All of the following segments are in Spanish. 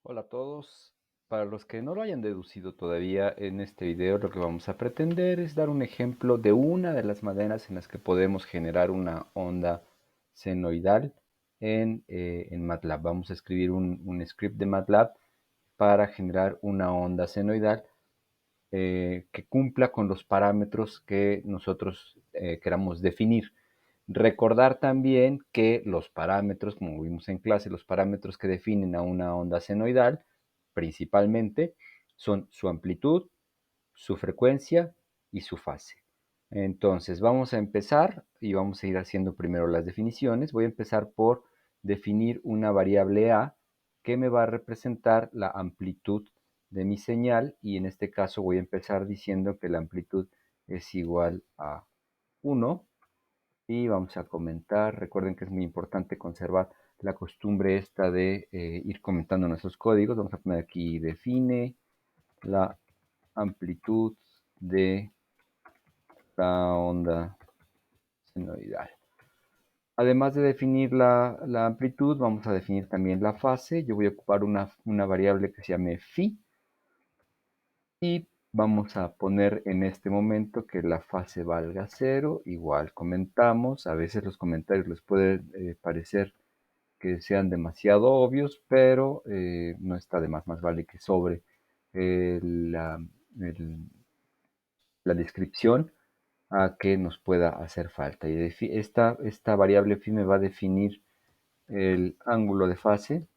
Hola a todos. Para los que no lo hayan deducido todavía, en este video lo que vamos a pretender es dar un ejemplo de una de las maneras en las que podemos generar una onda senoidal en MATLAB. Vamos a escribir un script de MATLAB para generar una onda senoidal que cumpla con los parámetros que nosotros queramos definir. Recordar también que los parámetros, como vimos en clase, los parámetros que definen a una onda senoidal, principalmente, son su amplitud, su frecuencia y su fase. Entonces, vamos a empezar y vamos a ir haciendo primero las definiciones. Voy a empezar por definir una variable a que me va a representar la amplitud de mi señal, y en este caso voy a empezar diciendo que la amplitud es igual a 1. Y vamos a comentar. Recuerden que es muy importante conservar la costumbre esta de ir comentando nuestros códigos. Vamos a poner aquí: define la amplitud de la onda senoidal. Además de definir la amplitud, vamos a definir también la fase. Yo voy a ocupar una variable que se llame phi, y vamos a poner en este momento que la fase valga 0. Igual comentamos. A veces los comentarios les puede parecer que sean demasiado obvios, pero no está de más vale que sobre la, la descripción a que nos pueda hacer falta. Y esta variable phi me va a definir el ángulo de fase,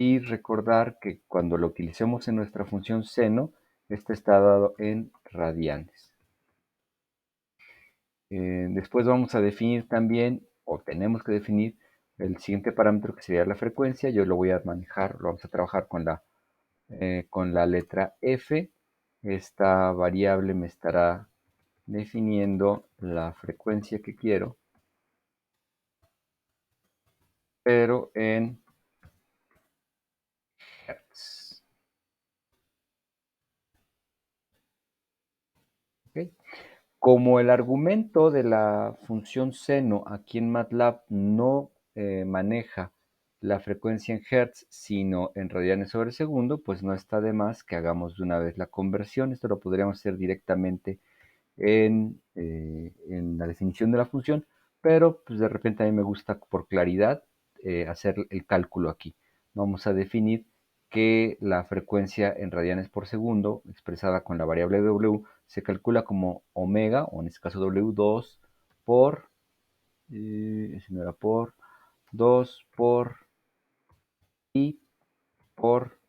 y recordar que cuando lo utilicemos en nuestra función seno, este está dado en radianes. Después vamos a definir también, o tenemos que definir, el siguiente parámetro, que sería la frecuencia. Yo lo voy a manejar, lo vamos a trabajar con la letra F. Esta variable me estará definiendo la frecuencia que quiero, pero en Hertz. ¿Okay? Como el argumento de la función seno aquí en MATLAB no maneja la frecuencia en Hertz, sino en radianes sobre segundo, pues no está de más que hagamos de una vez la conversión. Esto lo podríamos hacer directamente en la definición de la función, pero pues de repente a mí me gusta, por claridad, hacer el cálculo aquí. Vamos a definir que la frecuencia en radianes por segundo, expresada con la variable W, se calcula como omega, o en este caso W2, por, si no era por, 2 por I por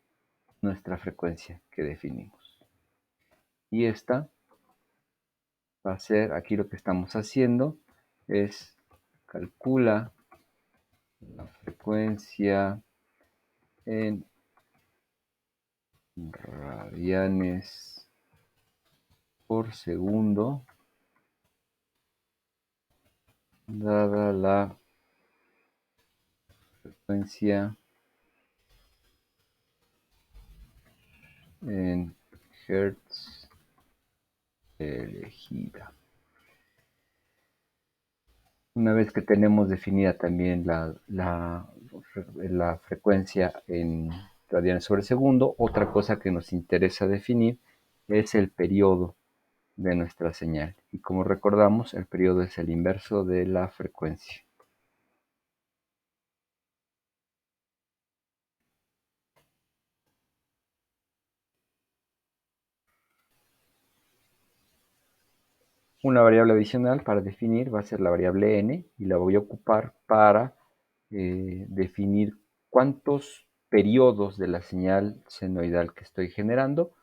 nuestra frecuencia que definimos. Y esta va a ser, aquí lo que estamos haciendo es calcula la frecuencia en radianes por segundo, dada la frecuencia en hertz elegida. Una vez que tenemos definida también la frecuencia en radianes sobre segundo, otra cosa que nos interesa definir es el periodo de nuestra señal. Y como recordamos, el periodo es el inverso de la frecuencia. Una variable adicional para definir va a ser la variable n, y la voy a ocupar para definir cuántos periodos de la señal senoidal que estoy generando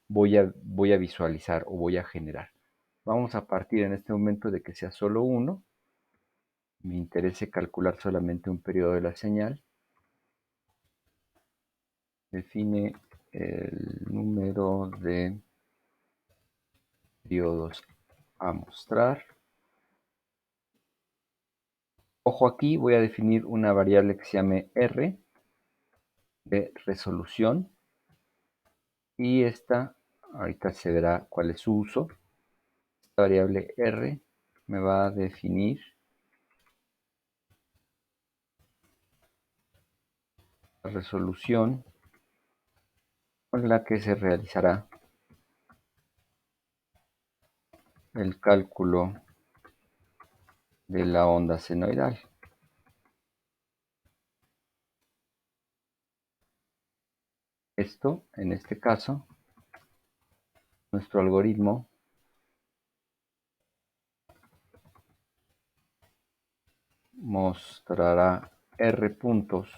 voy a visualizar o voy a generar. Vamos a partir en este momento de que sea solo uno. Me interesa calcular solamente un periodo de la señal. Define el número de periodos a mostrar. Ojo, aquí voy a definir una variable que se llame R de resolución, y esta, ahorita se verá cuál es su uso. Esta variable R me va a definir resolución con la que se realizará el cálculo de la onda senoidal. Esto, en este caso, nuestro algoritmo mostrará R puntos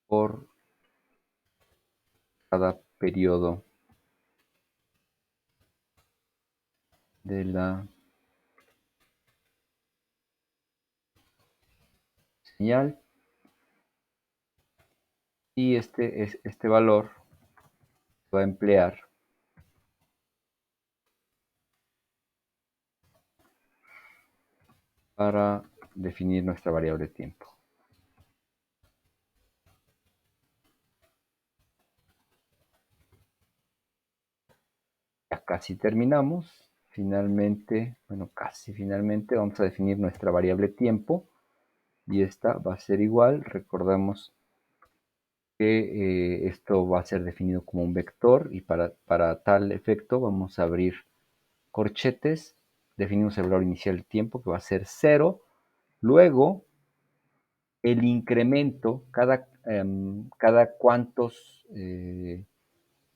por cada periodo de la señal, y este valor va a emplear para definir nuestra variable tiempo. Ya casi terminamos. Finalmente, bueno, casi finalmente vamos a definir nuestra variable tiempo, y esta va a ser igual. Recordemos que esto va a ser definido como un vector, y para tal efecto vamos a abrir corchetes. Definimos el valor inicial del tiempo, que va a ser 0. Luego, el incremento, cada cuantos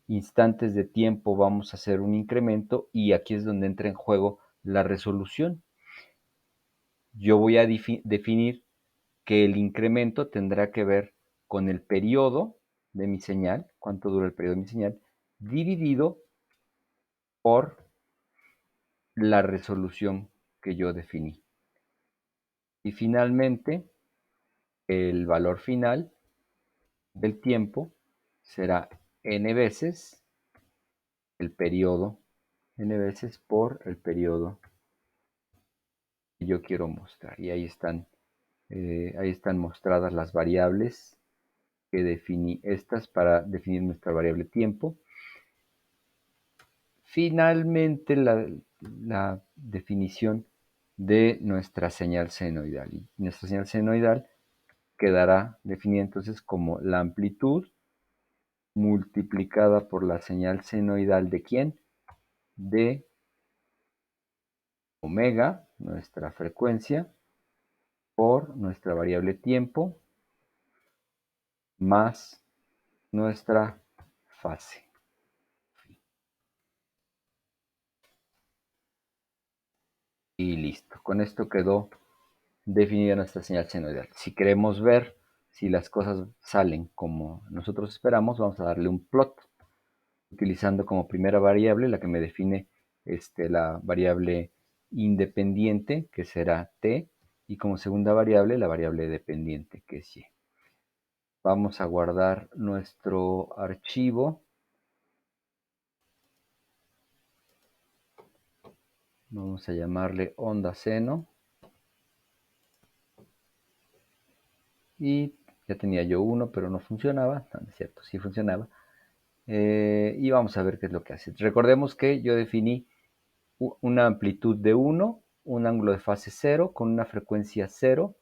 instantes de tiempo vamos a hacer un incremento, y aquí es donde entra en juego la resolución. Yo voy a definir que el incremento tendrá que ver con el periodo de mi señal, cuánto dura el periodo de mi señal, dividido por la resolución que yo definí. Y finalmente, el valor final del tiempo será n veces el periodo, n veces por el periodo que yo quiero mostrar. Y ahí están mostradas las variables que definí, estas para definir nuestra variable tiempo. Finalmente, la definición de nuestra señal senoidal. Y nuestra señal senoidal quedará definida entonces como la amplitud multiplicada por la señal senoidal de ¿quién? De omega, nuestra frecuencia, por nuestra variable tiempo, más nuestra fase. Y listo. Con esto quedó definida nuestra señal senoidal. Si queremos ver si las cosas salen como nosotros esperamos, vamos a darle un plot, utilizando como primera variable la que me define la variable independiente, que será t, y como segunda variable la variable dependiente, que es y. Vamos a guardar nuestro archivo. Vamos a llamarle onda seno. Y ya tenía yo uno, pero no funcionaba. No es cierto, sí funcionaba. Y vamos a ver qué es lo que hace. Recordemos que yo definí una amplitud de 1, un ángulo de fase 0 con una frecuencia 0,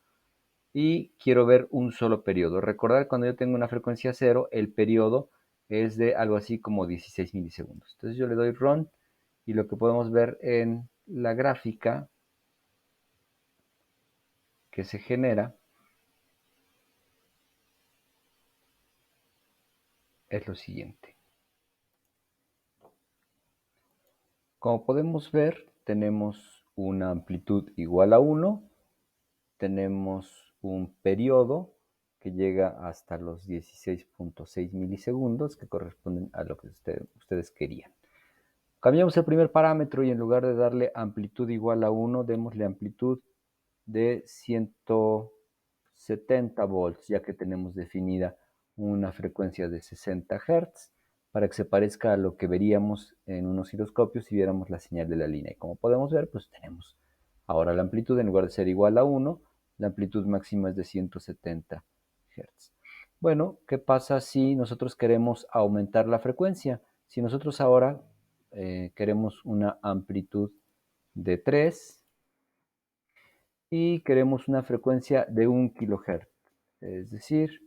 y quiero ver un solo periodo. Recordar, cuando yo tengo una frecuencia 0, el periodo es de algo así como 16 milisegundos. Entonces yo le doy run, y lo que podemos ver en la gráfica que se genera es lo siguiente. Como podemos ver, tenemos una amplitud igual a 1, tenemos un periodo que llega hasta los 16.6 milisegundos, que corresponden a lo que ustedes querían. Cambiamos el primer parámetro, y en lugar de darle amplitud igual a 1, démosle amplitud de 170 volts, ya que tenemos definida una frecuencia de 60 Hz, para que se parezca a lo que veríamos en un osciloscopio si viéramos la señal de la línea. Y como podemos ver, pues tenemos ahora la amplitud, en lugar de ser igual a 1, la amplitud máxima es de 170 Hz. Bueno, ¿qué pasa si nosotros queremos aumentar la frecuencia? Si nosotros ahora queremos una amplitud de 3 y queremos una frecuencia de 1 kHz. es decir,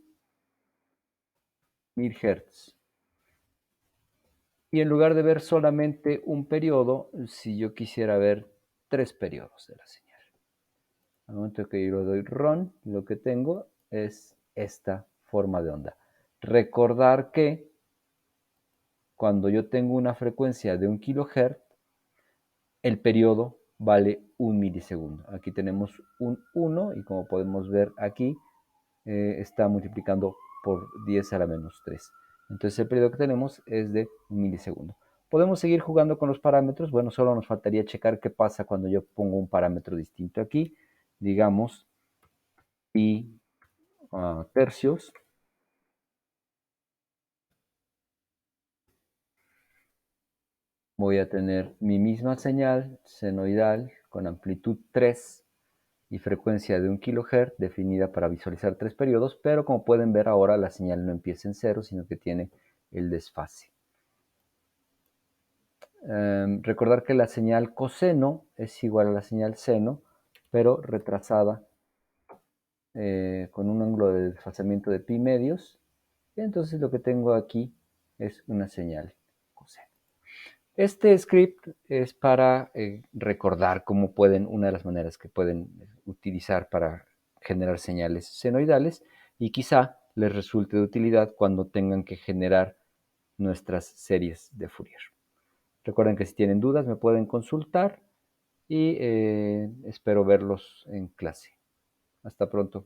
1000 Hz. Y en lugar de ver solamente un periodo, si yo quisiera ver 3 periodos de la señal. Al momento que yo le doy run, lo que tengo es esta forma de onda. Recordar que cuando yo tengo una frecuencia de 1 kHz, el periodo vale 1 milisegundo. Aquí tenemos un 1 y como podemos ver aquí, está multiplicando por 10 a la menos 3. Entonces el periodo que tenemos es de 1 milisegundo. Podemos seguir jugando con los parámetros. Bueno, solo nos faltaría checar qué pasa cuando yo pongo un parámetro distinto aquí. Digamos pi tercios. Voy a tener mi misma señal senoidal con amplitud 3 y frecuencia de 1 kHz definida para visualizar 3 periodos, pero como pueden ver ahora la señal no empieza en 0, sino que tiene el desfase. Recordar que la señal coseno es igual a la señal seno, pero retrasada con un ángulo de desfasamiento de pi medios. Y entonces lo que tengo aquí es una señal coseno. Este script es para recordar cómo pueden, una de las maneras que pueden utilizar para generar señales senoidales y quizá les resulte de utilidad cuando tengan que generar nuestras series de Fourier. Recuerden que si tienen dudas me pueden consultar y espero verlos en clase. Hasta pronto.